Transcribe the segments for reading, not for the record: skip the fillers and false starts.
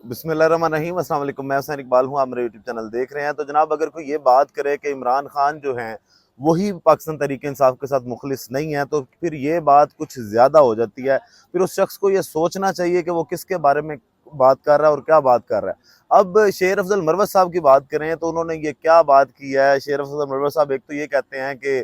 बिस्मिल्लाहिर्रहमानिर्रहीम, अस्सलाम वालेकुम। मैं हुसैन इकबाल हूँ, आप मेरे यूट्यूब चैनल देख रहे हैं। तो जनाब, अगर कोई ये बात करे कि इमरान खान जो हैं वही पाकिस्तान तहरीक इंसाफ के साथ मुखलिस नहीं है, तो फिर ये बात कुछ ज़्यादा हो जाती है। फिर उस शख्स को ये सोचना चाहिए कि वो किसके बारे में बात कर रहा है और क्या बात कर रहा है। अब शेर अफजल मरवत साहब की बात करें तो उन्होंने ये क्या बात की है। शेर अफजल मरवत साहब एक तो ये कहते हैं कि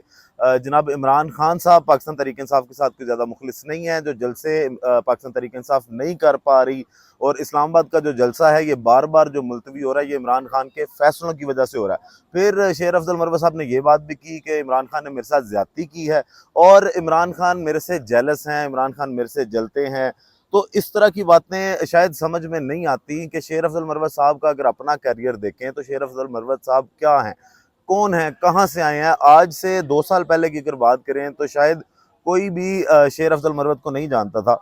जनाब इमरान खान साहब पाकिस्तान तहरीक इंसाफ के साथ कोई ज़्यादा मुखलिस नहीं है, जो जलसे पाकिस्तान तहरीक इंसाफ नहीं कर पा रही, और इस्लामाबाद का जो जलसा है ये बार बार जो मुलतवी हो रहा है ये इमरान खान के फैसलों की वजह से हो रहा है। फिर शेर अफजल मरवत साहब ने ये बात भी की कि इमरान खान ने मेरे साथ ज्यादती की है और इमरान खान मेरे से जेलस हैं, इमरान खान मेरे से जलते हैं। तो इस तरह की बातें शायद समझ में नहीं आती कि शेर अफजल मरवत साहब का अगर अपना कैरियर देखें तो शेर अफजल मरवत साहब क्या हैं, कौन है, कहाँ से आए हैं। आज से 2 साल पहले की अगर बात करें तो शायद कोई भी शेर अफजल मरवत को नहीं जानता था।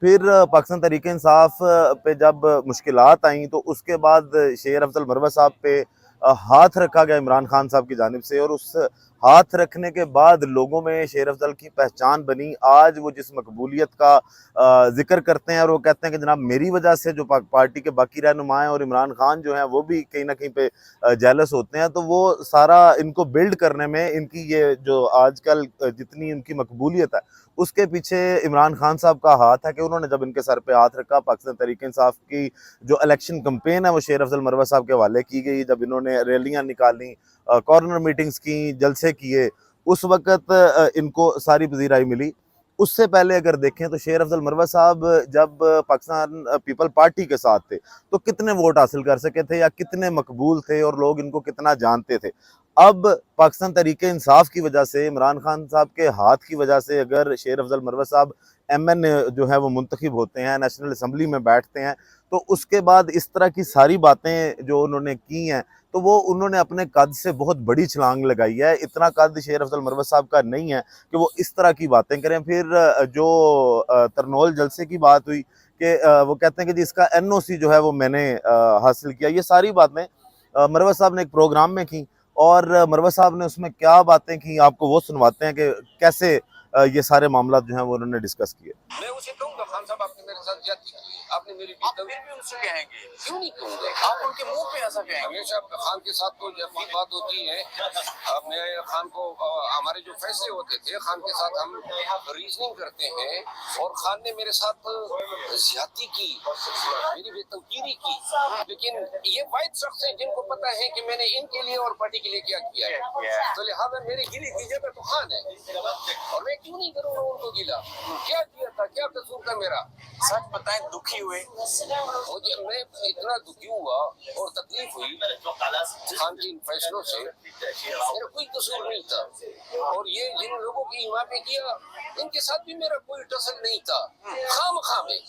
फिर पाकिस्तान तहरीक इंसाफ पे जब मुश्किलात आई तो उसके बाद शेर अफजल मरवत साहब पे हाथ रखा गया इमरान खान साहब की जानिब से, और उस हाथ रखने के बाद लोगों में शेर अफजल की पहचान बनी। आज वो जिस मकबूलियत का जिक्र करते हैं और वो कहते हैं कि जनाब मेरी वजह से जो पार्टी के बाकी रहनुमा हैं और इमरान खान जो हैं वो भी कहीं ना कहीं पे जेलस होते हैं, तो वो सारा इनको बिल्ड करने में इनकी ये जो आजकल जितनी इनकी मकबूलियत है उसके पीछे इमरान खान साहब का हाथ है कि उन्होंने जब इनके सर पे हाथ रखा, पाकिस्तान तहरीक इंसाफ की जो इलेक्शन कैंपेन है वो शेर अफजल मरवत साहब के हवाले की गई। जब इन्होंने रैलियां निकाली, कॉर्नर मीटिंग्स की, जलसे किए, उस वक्त इनको सारी पजीराई मिली। उससे पहले अगर देखें तो शेर अफजल मरवत साहब जब पाकिस्तान पीपल पार्टी के साथ थे तो कितने वोट हासिल कर सके थे या कितने मकबूल थे और लोग इनको कितना जानते थे। अब पाकिस्तान तहरीक इंसाफ की वजह से, इमरान खान साहब के हाथ की वजह से अगर शेर अफजल मरवत साहब MN जो है वो मुंतखब होते हैं, नेशनल असम्बली में बैठते हैं, तो उसके बाद इस तरह की सारी बातें जो उन्होंने की हैं तो वो उन्होंने अपने कद से बहुत बड़ी छलांग लगाई है। इतना कद शेर अफजल मरवत साहब का नहीं है कि वो इस तरह की बातें करें। फिर जो तरनोल जलसे की बात हुई कि वो कहते हैं कि जी इसका NOC जो है वो मैंने हासिल किया, ये सारी बातें मरवत साहब ने एक प्रोग्राम में की। और मरवत साहब ने उसमें क्या बातें की आपको वो सुनवाते हैं कि कैसे ये सारे मामला जो हैं वो उन्होंने डिस्कस किए। मैं उसे कहूंगा खान साहब आपने मेरे साथ ज्यादती की, आपने मेरी आप फिर भी उनसे कहेंगे, क्यों नहीं कहूंगा? आप उनके मुंह पे ऐसा कहेंगे? हमेशा खान के साथ तो अपनी बात होती है। अब मैं खान को हमारे जो फैसले होते थे खान के साथ हम रीजनिंग करते हैं, और खान ने मेरे साथ ज्यादती की, मेरी बेतौकीरी की, लेकिन ये वाहिद शख्स है जिनको पता है कि मैंने इनके लिए और पार्टी के लिए क्या किया है, तो लिहाजा मेरी गिली की जगह तो खान है, और मैं क्यों नहीं करूंगा उनको गिला? क्या किया था, क्या कसूर था मेरा? सच बताएं, दुखी हुए मुझे, मैं इतना दुखी हुआ और तकलीफ हुई खान के इन फैसलों से, मेरा कोई कसूर नहीं था। और ये जिन लोगों की हिमा पे किया इनके साथ भी मेरा कोई टसल नहीं था। खाम में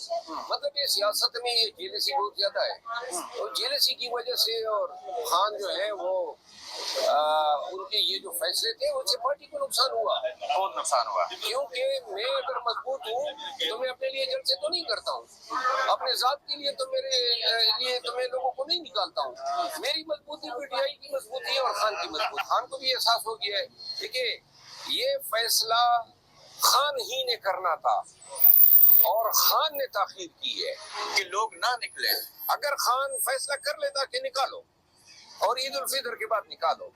मतलब ये सियासत में ये जेलसी बहुत ज्यादा है, और जेलसी की वजह से और खान जो है वो उनके ये जो फैसले थे उससे पार्टी को नुकसान हुआ, बहुत नुकसान हुआ। क्योंकि मैं अगर मजबूत हूँ तो मैं अपने लिए जलसे तो नहीं करता हूँ, अपने जात के लिए तो मेरे लिए तो मैं लोगों को नहीं निकालता हूँ। मेरी मजबूती PTI की मजबूती है और खान की मजबूती। खान को भी एहसास हो गया है। देखिए, ये फैसला खान ही ने करना था और खान ने ताखीर की है कि लोग ना निकले। अगर खान फैसला कर लेता कि निकालो और ईद उल फितर के बाद निकालो,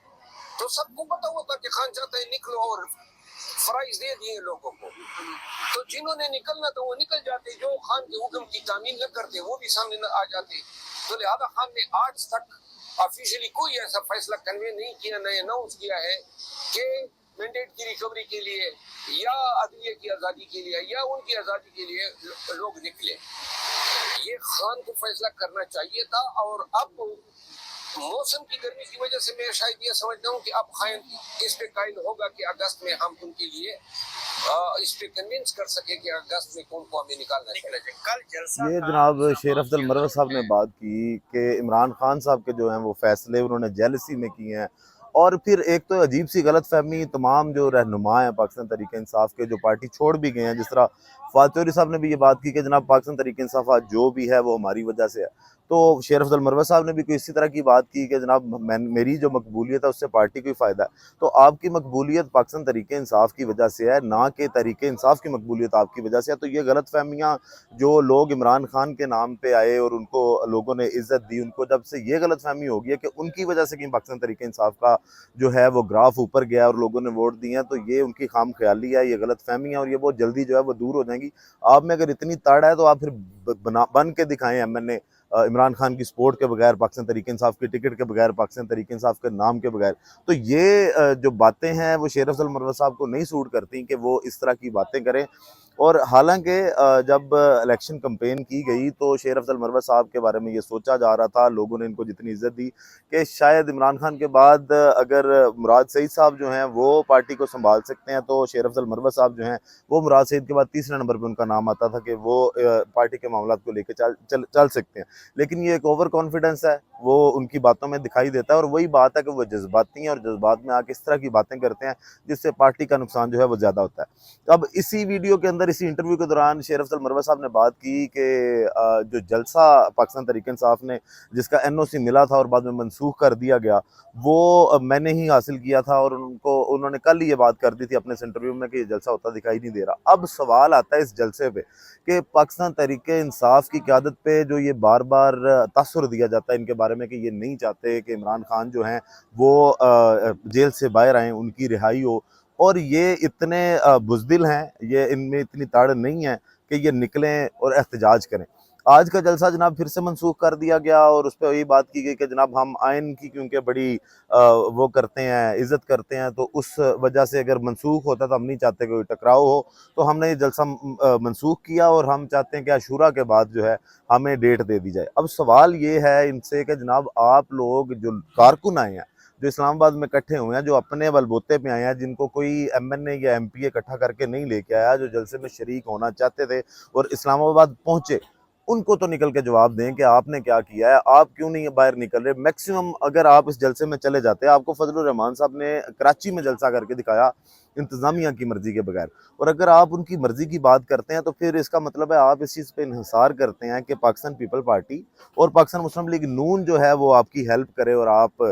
तो सबको पता होता कि खान चाहता है निकलो, और फराइज दे दिए लोगों को, तो जिन्होंने निकलना तो वो निकल जाते, जो खान के हुक्म की तामील न करते वो भी सामने न आ जाते। तो लिहाजा खान ने आज तक ऑफिशियली कोई ऐसा फैसला कन्वे नहीं किया, नहीं अनाउंस किया है कि मैंडेट की रिकवरी के लिए या अदलिया की आज़ादी के लिए या उनकी आज़ादी के लिए लोग निकले। ये खान को फैसला करना चाहिए था, और अब मौसम की गर्मी की वजह से मैं शायद ये समझता हूँ कि अब खान इस पे कायल होगा कि अगस्त में हम उनके लिए इस पे कन्विंस कर सके कि अगस्त में कौन को हमें निकालना चाहिए। कल जलसा ये जनाब शेर अफजल मरवत साहब ने बात की कि इमरान खान साहब के जो हैं वो फैसले उन्होंने जेलसी में किए हैं। और फिर एक तो अजीब सी गलत फहमी तमाम जो रहनुमा हैं पाकिस्तान तहरीक इंसाफ के, जो पार्टी छोड़ भी गए हैं, जिस तरह फवाद चौधरी साहब ने भी ये बात की कि जनाब पाकिस्तान तहरीक इंसाफ आज जो भी है वो हमारी वजह से है। तो शेर अफजल मरवत साहब ने भी कोई इसी तरह की बात की कि जनाब मेरी जो मकबूलियत है उससे पार्टी को ही फ़ायदा है। तो आपकी मकबूलियत पाकिस्तान तहरीक इंसाफ की वजह से है, ना कि तहरीक इंसाफ की मकबूलियत आपकी वजह से है। तो ये गलत फहमियाँ जो लोग इमरान खान के नाम पे आए और उनको लोगों ने इज़्ज़त दी, उनको जब से ये गलत फहमी हो गई है कि उनकी वजह से कहीं पाकिस्तान तहरीक इंसाफ का जो है वो ग्राफ ऊपर गया और लोगों ने वोट दिए हैं, तो ये उनकी खाम ख्याली है, ये गलत फहमी है और ये बहुत जल्दी जो है वो दूर हो जाएंगी। आप में अगर इतनी तड़ है तो आप फिर बन के दिखाएं MNA इमरान खान की सपोर्ट के बगैर, पाकिस्तान तहरीक इंसाफ के टिकट के बगैर, पाकिस्तान तहरीक इंसाफ के नाम के बगैर। तो ये जो बातें हैं वो शेर अफजल मरवत साहब को नहीं सूट करती कि वो इस तरह की बातें करें। और हालांकि जब इलेक्शन कैंपेन की गई तो शेर अफजल मरवत साहब के बारे में ये सोचा जा रहा था, लोगों ने इनको जितनी इज्जत दी कि शायद इमरान खान के बाद अगर मुराद सईद साहब जो हैं वो पार्टी को संभाल सकते हैं तो शेर अफजल मरवत साहब जो हैं वो मुराद सईद के बाद तीसरे नंबर पर उनका नाम आता था कि वो पार्टी के मामलों को लेकर चल सकते हैं। लेकिन ये एक ओवर कॉन्फिडेंस है, वो उनकी बातों में दिखाई देता है और वही बात है कि वो जज्बाती हैं और जज्बात में आके इस तरह की बातें करते हैं जिससे पार्टी का नुकसान जो है वो ज़्यादा होता है। अब इसी वीडियो के अंदर, इसी इंटरव्यू के दौरान शेर अफजल मरवत साहब ने बात की कि जो जलसा पाकिस्तान तहरीक इंसाफ ने जिसका NOC मिला था और बाद में मनसूख कर दिया गया, वो मैंने ही हासिल किया था और उन्होंने कल ही ये बात कर दी थी अपने इंटरव्यू में कि ये जलसा होता दिखाई नहीं दे रहा। अब सवाल आता है इस जलसे पे कि पाकिस्तान तहरीक इंसाफ की क़यादत पे जो ये बार बार तासुर दिया जाता है इनके बारे में कि ये नहीं चाहते कि इमरान खान जो हैं वो जेल से बाहर आएँ, उनकी रिहाई हो, और ये इतने बुज़दिल हैं, ये इनमें इतनी ताड़ नहीं है कि ये निकलें और एहतजाज करें। आज का जलसा जनाब फिर से मनसूख कर दिया गया और उस पे यही बात की गई कि जनाब हम आइन की क्योंकि बड़ी वो करते हैं, इज़्ज़त करते हैं, तो उस वजह से अगर मनसूख होता तो हम नहीं चाहते कोई टकराव हो, तो हमने ये जलसा मनसूख किया और हम चाहते हैं कि आशूरा के बाद जो है हमें डेट दे दी जाए। अब सवाल ये है इनसे कि जनाब आप लोग जो कारकुन आए हैं, जो इस्लामाबाद में इकट्ठे हुए हैं, जो अपने बलबूते पे आए हैं, जिनको कोई MNA या MP इकट्ठा करके नहीं लेके आया, जो जलसे में शरीक होना चाहते थे और इस्लामाबाद पहुंचे, उनको तो निकल के जवाब दें कि आपने क्या किया है, आप क्यों नहीं बाहर निकल रहे। मैक्सिमम अगर आप इस जलसे में चले जाते हैं, आपको फजलुर रहमान साहब ने कराची में जलसा करके दिखाया इंतज़ामिया की मर्जी के बगैर, और अगर आप उनकी मर्जी की बात करते हैं तो फिर इसका मतलब है आप इस चीज़ पे इन्हिसार करते हैं कि पाकिस्तान पीपल पार्टी और पाकिस्तान मुस्लिम लीग नून जो है वो आपकी हेल्प करे और आप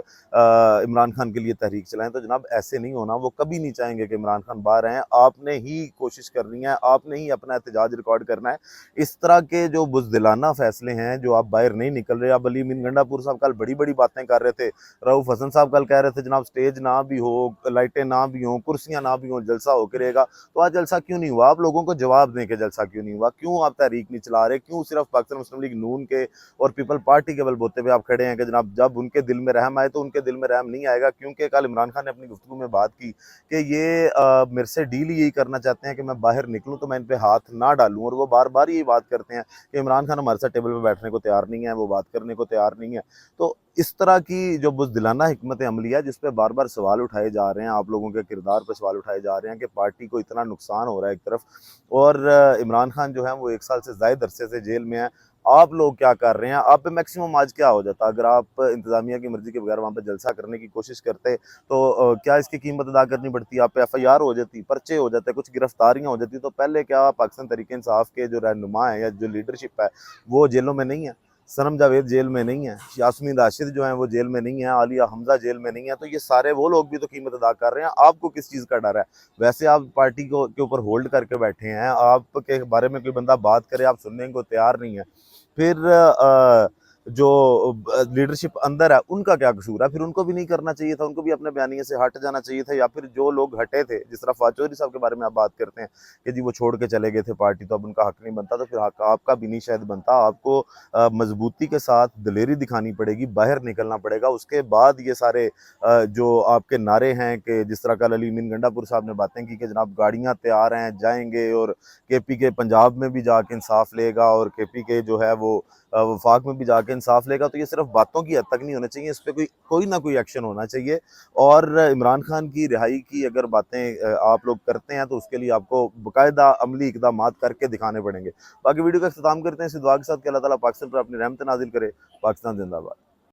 इमरान खान के लिए तहरीक चलाएं। तो जनाब ऐसे नहीं होना, वो कभी नहीं चाहेंगे कि इमरान खान बाहर आएँ, आपने ही कोशिश करनी है, आपने ही अपना एहतजाज रिकॉर्ड करना है। इस तरह के जो बुज़दिलाना फैसले हैं, जो आप बाहर नहीं निकल रहे, अब अली अमीन गंडापुर साहब कल बड़ी बड़ी बातें कर रहे थे, रऊफ हसन साहब कल कह रहे थे जनाब स्टेज ना भी हो, लाइटें ना भी हों, कुर्सियाँ ना भी हों, जलसा होकर रहेगा। तो आज जलसा क्यों नहीं हुआ? आप लोगों को जवाब दें कि जलसा क्यों नहीं हुआ, क्यों आप तहरीक नहीं चला रहे, क्यों सिर्फ पाकिस्तान मुस्लिम लीग नून के और पीपल पार्टी के बलबूते पे आप खड़े हैं कि जनाब जब उनके दिल में रहम आए तो उनके दिल में रहम नहीं आएगा। क्योंकि कल इमरान खान ने अपनी गुफ्तगू में बात की कि ये मेरे से डील यही करना चाहते हैं कि मैं बाहर निकलूँ तो मैं इन पे हाथ ना डालूँ, और वो बार बार यही बात करते हैं कि इमरान खान हमारे साथ टेबल पे बैठने को तैयार नहीं है, वो बात करने को तैयार नहीं है। तो इस तरह की जो बुज़दिलाना हिकमत अमली है जिस पे बार बार सवाल उठाए जा रहे हैं, आप लोगों के किरदार पे सवाल उठाए जा रहे हैं कि पार्टी को इतना नुकसान हो रहा है एक तरफ, और इमरान खान जो है वो 1 साल से ज़ायद अरसे से जेल में है। आप लोग क्या कर रहे हैं? आप पे मैक्सिमम आज क्या हो जाता अगर आप इंतज़ामिया की मर्ज़ी के बगैर वहाँ पे जलसा करने की कोशिश करते, तो क्या इसकी कीमत अदा करनी पड़ती? आप पे FIR हो जाती, पर्चे हो जाते, कुछ गिरफ्तारियाँ हो जाती, तो पहले क्या पाकिस्तान तहरीक इंसाफ के जो रहनुमा है या जो लीडरशिप है वो जेलों में नहीं है? सनम जावेद जेल में नहीं है, यास्मीन राशिद जो हैं वो जेल में नहीं है, आलिया हमजा जेल में नहीं है, तो ये सारे वो लोग भी तो कीमत अदा कर रहे हैं। आपको किस चीज़ का डर है? वैसे आप पार्टी को के ऊपर होल्ड करके बैठे हैं, आपके बारे में कोई बंदा बात करे आप सुनने को तैयार नहीं है। फिर जो लीडरशिप अंदर है उनका क्या कसूर है? फिर उनको भी नहीं करना चाहिए था, उनको भी अपने बयानिए से हट जाना चाहिए था, या फिर जो लोग हटे थे, जिस तरह फवाद चौधरी साहब के बारे में आप बात करते हैं कि जी वो छोड़ के चले गए थे पार्टी तो अब उनका हक नहीं बनता, तो फिर हक आपका भी नहीं शायद बनता। आपको मजबूती के साथ दिलेरी दिखानी पड़ेगी, बाहर निकलना पड़ेगा, उसके बाद ये सारे जो आपके नारे हैं कि जिस तरह कल अली अमीन गंडापुर साहब ने बातें की कि जनाब गाड़ियाँ तैयार हैं, जाएंगे और KP के पंजाब में भी जाके इंसाफ लेगा और KP के जो है वो वफाक में भी जाके इंसाफ लेगा, तो ये सिर्फ बातों की हद तक नहीं होना चाहिए, इस पे कोई ना कोई एक्शन होना चाहिए। और इमरान खान की रिहाई की अगर बातें आप लोग करते हैं तो उसके लिए आपको बाकायदा अमली इक़दामात करके दिखाने पड़ेंगे। बाकी वीडियो का इख्तिताम करते हैं इस दुआ के साथ कि अल्लाह ताला पाकिस्तान पर अपनी रहमत नाज़िल करे। पाकिस्तान जिंदाबाद।